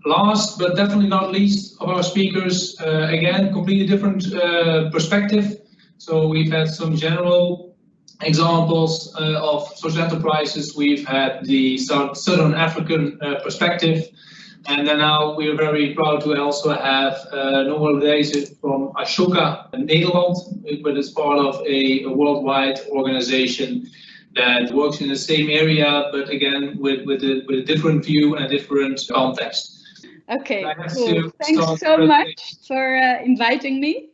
last but definitely not least of our speakers, again, completely different perspective. So we've had some general examples of social enterprises. We've had the Southern African perspective. And then now we are very proud to also have Noa Lodeizen from Ashoka Netherlands, but it's part of a worldwide organization that works in the same area, but again with a different view and a different context. Okay, cool. Thanks so much for inviting me.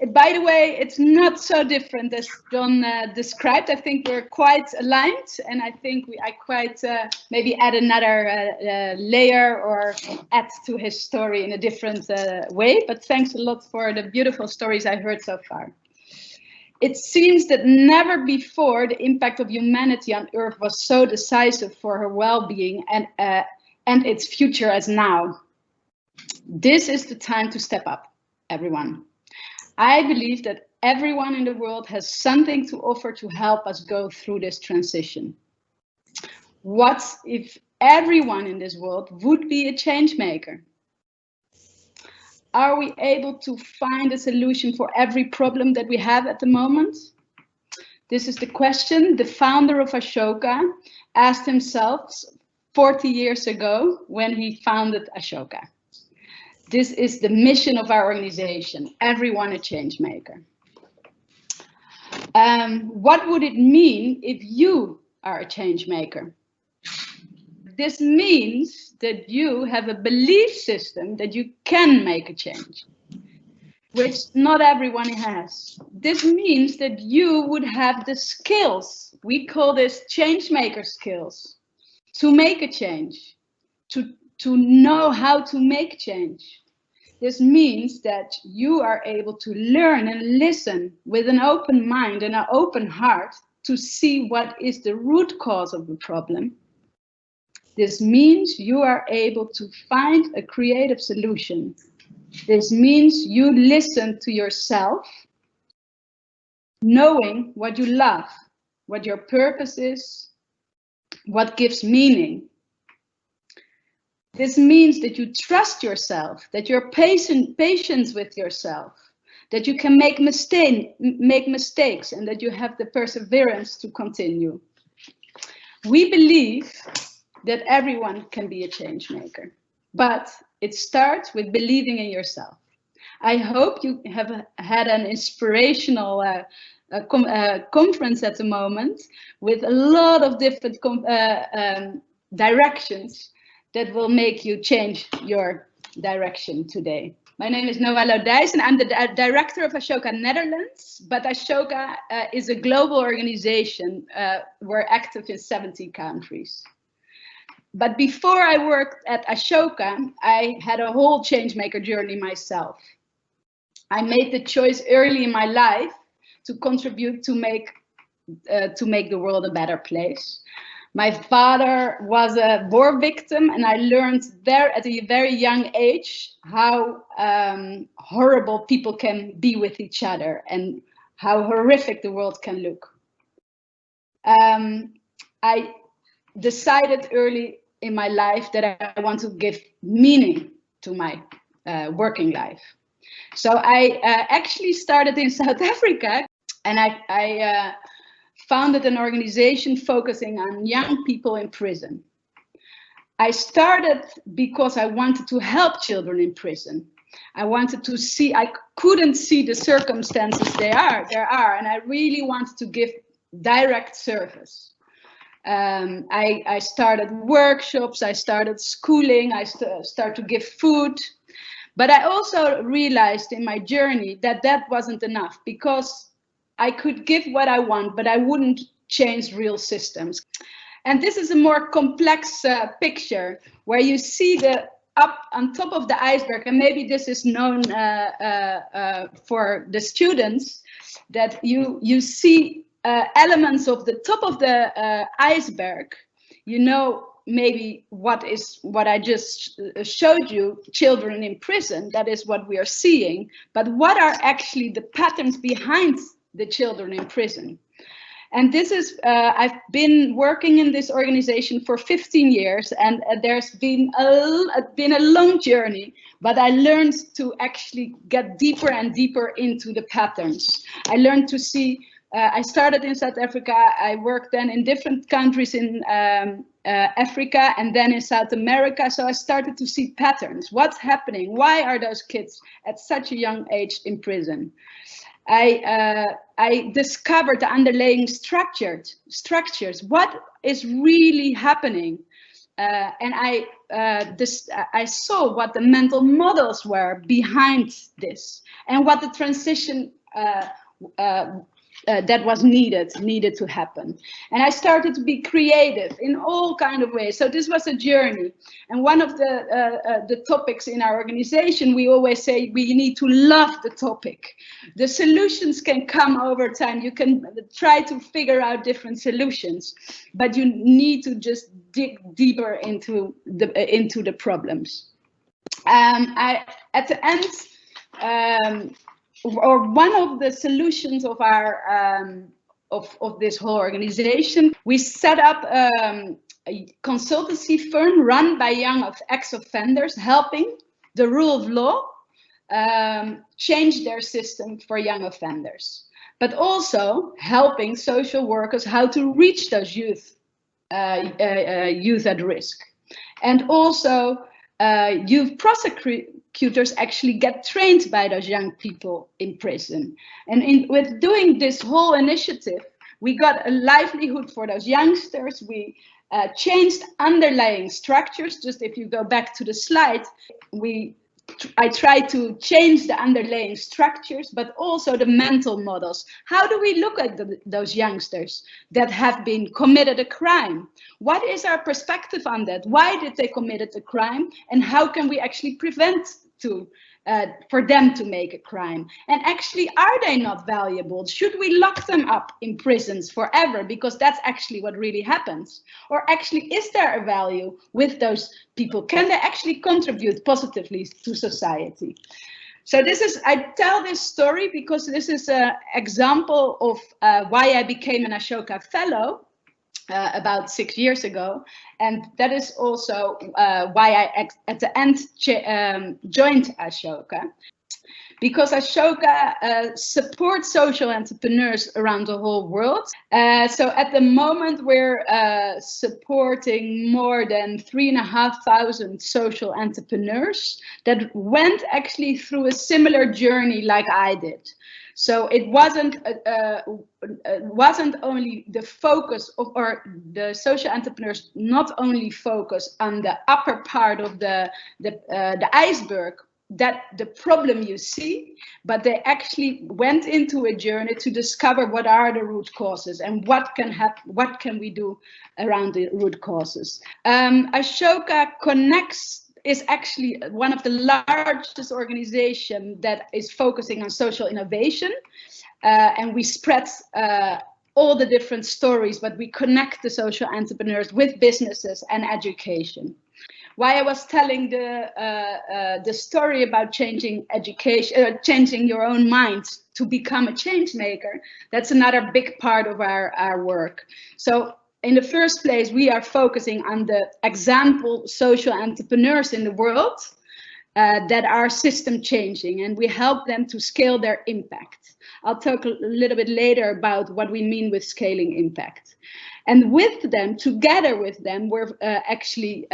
By the way, it's not so different as John described. I think we're quite aligned, and I think I quite maybe add another layer or add to his story in a different way. But thanks a lot for the beautiful stories I heard so far. It seems that never before the impact of humanity on Earth was so decisive for her well-being and its future as now. This is the time to step up, everyone. I believe that everyone in the world has something to offer to help us go through this transition. What if everyone in this world would be a change maker? Are we able to find a solution for every problem that we have at the moment? This is the question the founder of Ashoka asked himself 40 years ago when he founded Ashoka. This is the mission of our organization, everyone a change maker. What would it mean if you are a change maker? This means that you have a belief system that you can make a change, which not everyone has. This means that you would have the skills, we call this change maker skills, to make a change, to know how to make change. This means that you are able to learn and listen with an open mind and an open heart to see what is the root cause of the problem. This means you are able to find a creative solution. This means you listen to yourself, knowing what you love, what your purpose is, what gives meaning. This means that you trust yourself, that you're patient with yourself, that you can make mistakes, and that you have the perseverance to continue. We believe that everyone can be a change maker, but it starts with believing in yourself. I hope you have had an inspirational conference at the moment with a lot of different directions that will make you change your direction today. My name is Noa Lodeizen. I'm the director of Ashoka Netherlands, but Ashoka is a global organization. We're active in 70 countries. But before I worked at Ashoka, I had a whole changemaker journey myself. I made the choice early in my life to contribute to make the world a better place. My father was a war victim, and I learned there at a very young age how horrible people can be with each other and how horrific the world can look. I decided early in my life that I want to give meaning to my working life. So I actually started in South Africa, and I founded an organization focusing on young people in prison. I started because I wanted to help children in prison. I wanted to see, I couldn't see the circumstances there are, and I really wanted to give direct service. I started workshops, I started schooling, I started to give food. But I also realized in my journey that that wasn't enough, because I could give what I want, but I wouldn't change real systems. And this is a more complex picture where you see the up on top of the iceberg, and maybe this is known for the students, that you see elements of the top of the iceberg. You know, maybe what I just showed you, children in prison, that is what we are seeing. But what are actually the patterns behind the children in prison? And this is, I've been working in this organization for 15 years, and there's been a long journey, but I learned to actually get deeper and deeper into the patterns. I learned to see, I started in South Africa, I worked then in different countries in Africa and then in South America, so I started to see patterns. What's happening? Why are those kids at such a young age in prison? I discovered the underlying structures. What is really happening? And I saw what the mental models were behind this, and what the transition that was needed to happen. And I started to be creative in all kind of ways. So this was a journey. And one of the topics in our organization, we always say we need to love the topic. The solutions can come over time. You can try to figure out different solutions, but you need to just dig deeper into the problems. At the end, or one of the solutions of our of this whole organization, we set up a consultancy firm run by young ex-offenders, helping the rule of law change their system for young offenders, but also helping social workers how to reach those youth at risk, and also youth prosecutors actually get trained by those young people in prison. And with doing this whole initiative, we got a livelihood for those youngsters. We changed underlying structures. Just if you go back to the slide, I try to change the underlying structures, but also the mental models. How do we look at those youngsters that have been committed a crime? What is our perspective on that? Why did they commit a crime? And how can we actually prevent for them to make a crime? And actually, are they not valuable? Should we lock them up in prisons forever? Because that's actually what really happens. Or actually, is there a value with those people? Can they actually contribute positively to society? So I tell this story because this is an example of why I became an Ashoka Fellow about 6 years ago, and that is also why I at the end joined Ashoka, because Ashoka supports social entrepreneurs around the whole world. So at the moment we're supporting more than 3,500 social entrepreneurs that went actually through a similar journey like I did. So it wasn't only the focus of, or the social entrepreneurs not only focus on the upper part of the iceberg, that the problem you see, but they actually went into a journey to discover what are the root causes and what can we do around the root causes. Ashoka Connects is actually one of the largest organizations that is focusing on social innovation, and we spread all the different stories, but we connect the social entrepreneurs with businesses and education. Why I was telling the story about changing education, changing your own mind to become a change maker, that's another big part of our work. So in the first place, we are focusing on the example social entrepreneurs in the world that are system changing, and we help them to scale their impact. I'll talk a little bit later about what we mean with scaling impact. And with them, together with them, we're actually,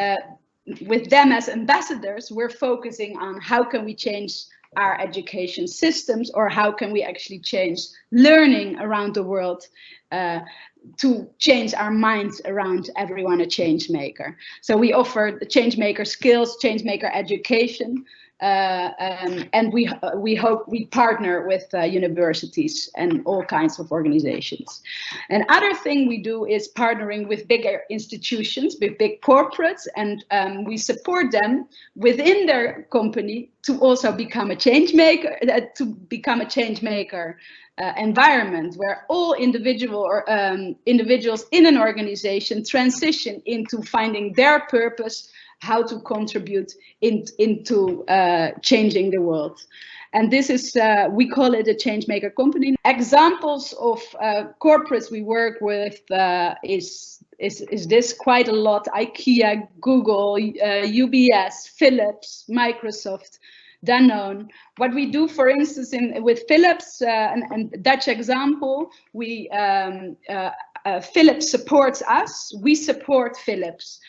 with them as ambassadors, we're focusing on how can we change our education systems, or how can we actually change learning around the world to change our minds around everyone a change maker. So we offer the change maker skills, change maker education, and we hope we partner with universities and all kinds of organizations. And other thing we do is partnering with bigger institutions, with big corporates, and we support them within their company to also become a change maker, environment where all individuals in an organization transition into finding their purpose how to contribute into changing the world. And this is, we call it a changemaker company. Examples of corporates we work with is this quite a lot: IKEA, Google, UBS, Philips, Microsoft, Danone. What we do, for instance, with Philips, and Dutch example, Philips supports us, we support Philips.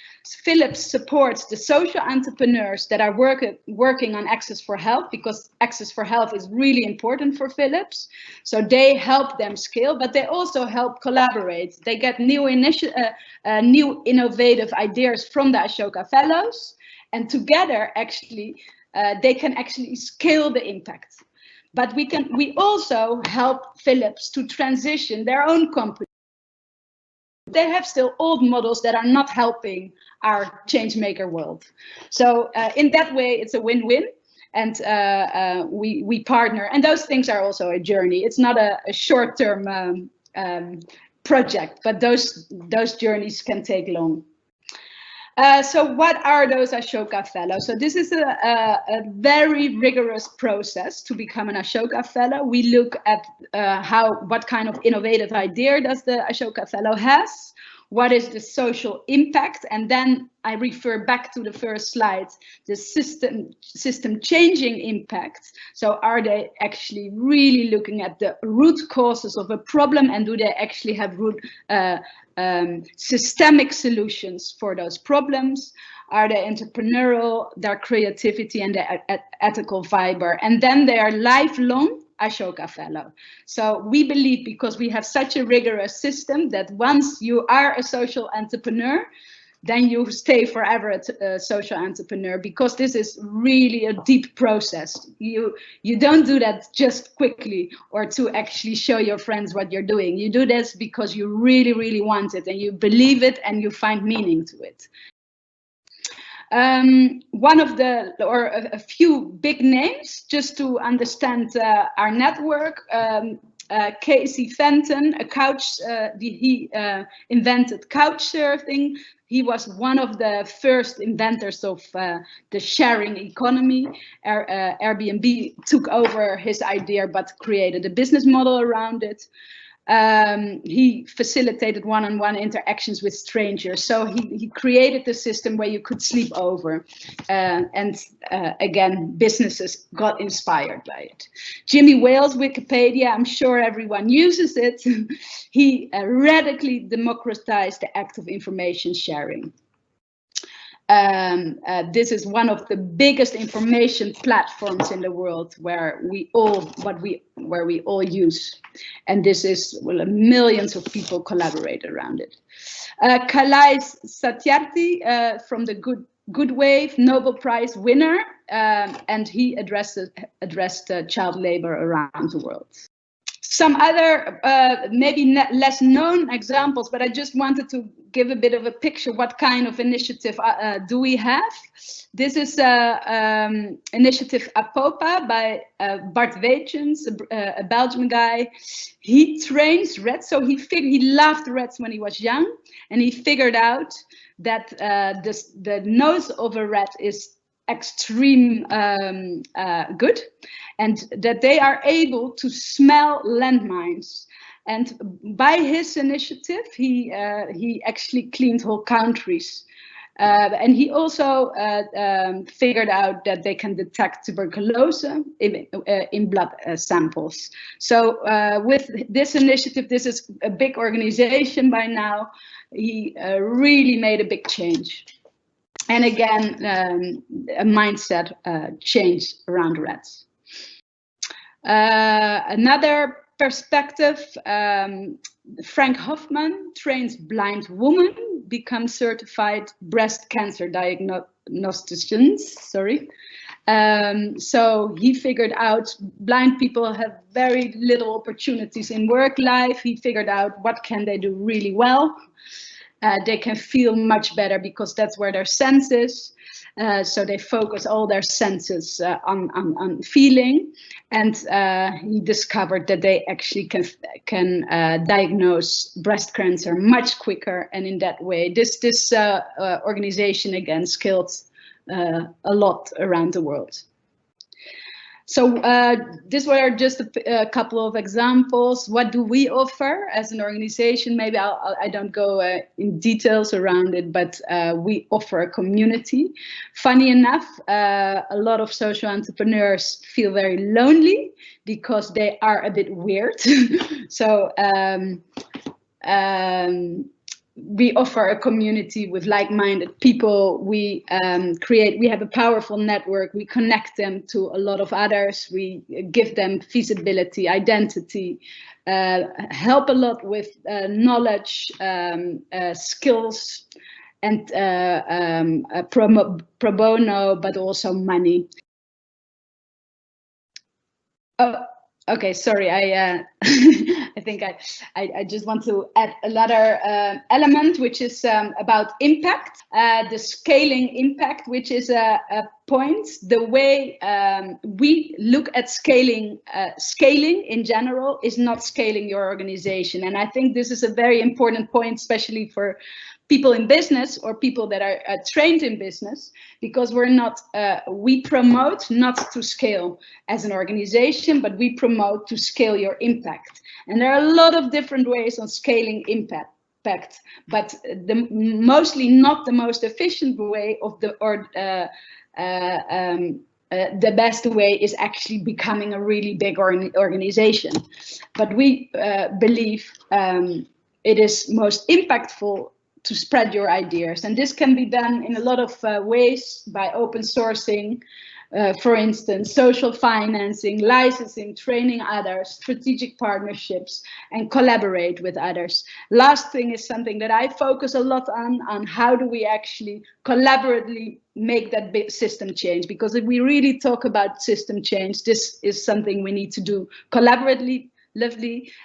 Philips supports the social entrepreneurs that are working on access for health, because access for health is really important for Philips. So they help them scale, but they also help collaborate. They get new innovative ideas from the Ashoka Fellows, and together actually they can actually scale the impact. But we also help Philips to transition their own company. They have still old models that are not helping our changemaker world. So in that way, it's a win-win, and we partner. And those things are also a journey. It's not a short-term project, but those journeys can take long. So what are those Ashoka Fellows? So this is a very rigorous process to become an Ashoka Fellow. We look at what kind of innovative idea does the Ashoka Fellow has, what is the social impact, and then I refer back to the first slide, the system changing impact. So are they actually really looking at the root causes of a problem, and do they actually have systemic solutions for those problems? Are they entrepreneurial, their creativity and their ethical fiber? And then they are lifelong Ashoka Fellow. So we believe, because we have such a rigorous system, that once you are a social entrepreneur, then you stay forever a social entrepreneur, because this is really a deep process. You don't do that just quickly or to actually show your friends what you're doing. You do this because you really, really want it, and you believe it, and you find meaning to it. A few big names, just to understand our network. Casey Fenton, he invented couch surfing. He was one of the first inventors of the sharing economy. Airbnb took over his idea, but created a business model around it. He facilitated one-on-one interactions with strangers. So he created the system where you could sleep over. Again, businesses got inspired by it. Jimmy Wales, Wikipedia, I'm sure everyone uses it. He radically democratized the act of information sharing. This is one of the biggest information platforms in the world where we all use, and this is, well, millions of people collaborate around it. Kailash Satyarthi from the Good Wave, Nobel Prize winner, and he addressed child labor around the world. Some other maybe less known examples, but I just wanted to give a bit of a picture. What kind of initiative do we have? This is initiative Apopa by Bart Weetjens, a Belgian guy. He trains rats, so he loved rats when he was young, and he figured out that the nose of a rat is extreme good, and that they are able to smell landmines. And by his initiative, he actually cleaned whole countries. And he also figured out that they can detect tuberculosis in blood samples. So with this initiative, this is a big organization by now, he really made a big change. And again, a mindset change around rats. Another perspective, Frank Hoffman trains blind women, become certified breast cancer diagnosticians, so he figured out blind people have very little opportunities in work life. He figured out what can they do really well. They can feel much better because that's where their sense is. So they focus all their senses on feeling, and he discovered that they actually can diagnose breast cancer much quicker, and in that way this organization again scaled a lot around the world. So these were just a couple of examples. What do we offer as an organization? Maybe I don't go in details around it, but we offer a community. Funny enough, a lot of social entrepreneurs feel very lonely because they are a bit weird. So we offer a community with like-minded people. We have a powerful network. We connect them to a lot of others. We give them visibility, identity, help a lot with knowledge, skills, and pro bono, but also money. Oh, okay, sorry, I think I just want to add another element, which is about impact, the scaling impact, which is a point. The way we look at scaling in general is not scaling your organization. And I think this is a very important point, especially for people in business or people that are trained in business, because we promote not to scale as an organization, but we promote to scale your impact. And there are a lot of different ways on scaling impact, but mostly not the most efficient way the best way is actually becoming a really big organization. But we believe it is most impactful to spread your ideas. And this can be done in a lot of ways, by open sourcing, for instance, social financing, licensing, training others, strategic partnerships, and collaborate with others. Last thing is something that I focus a lot on how do we actually collaboratively make that big system change? Because if we really talk about system change, this is something we need to do collaboratively.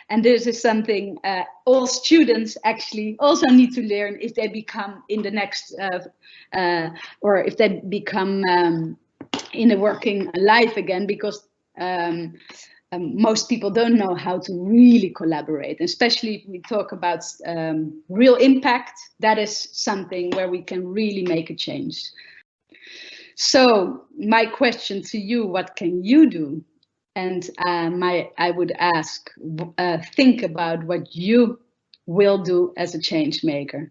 And this is something all students actually also need to learn if they become in the next or if they become in the working life again, because most people don't know how to really collaborate, especially if we talk about real impact. That is something where we can really make a change. So my question to you, what can you do? And I would ask, think about what you will do as a change maker.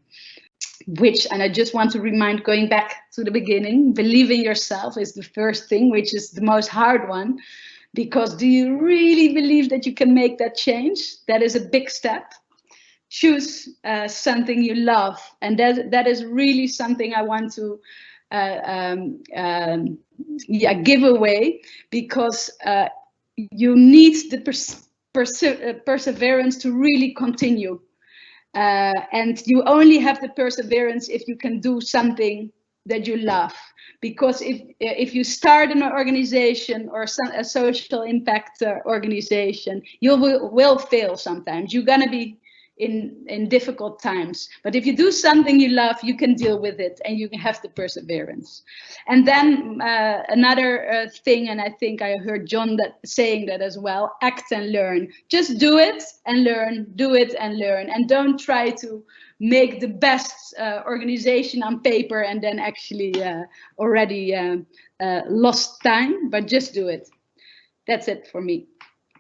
And I just want to remind, going back to the beginning, believe in yourself is the first thing, which is the most hard one. Because do you really believe that you can make that change? That is a big step. Choose something you love. And that is really something I want to give away, because you need the perseverance to really continue. And you only have the perseverance if you can do something that you love. Because if you start an organization or a social impact organization, you will fail sometimes. You're gonna be in difficult times. But if you do something you love, you can deal with it, and you can have the perseverance. And then another thing, and I think I heard John saying that as well, act and learn. Just do it and learn, do it and learn. And don't try to make the best organization on paper and then actually already lost time, but just do it. That's it for me.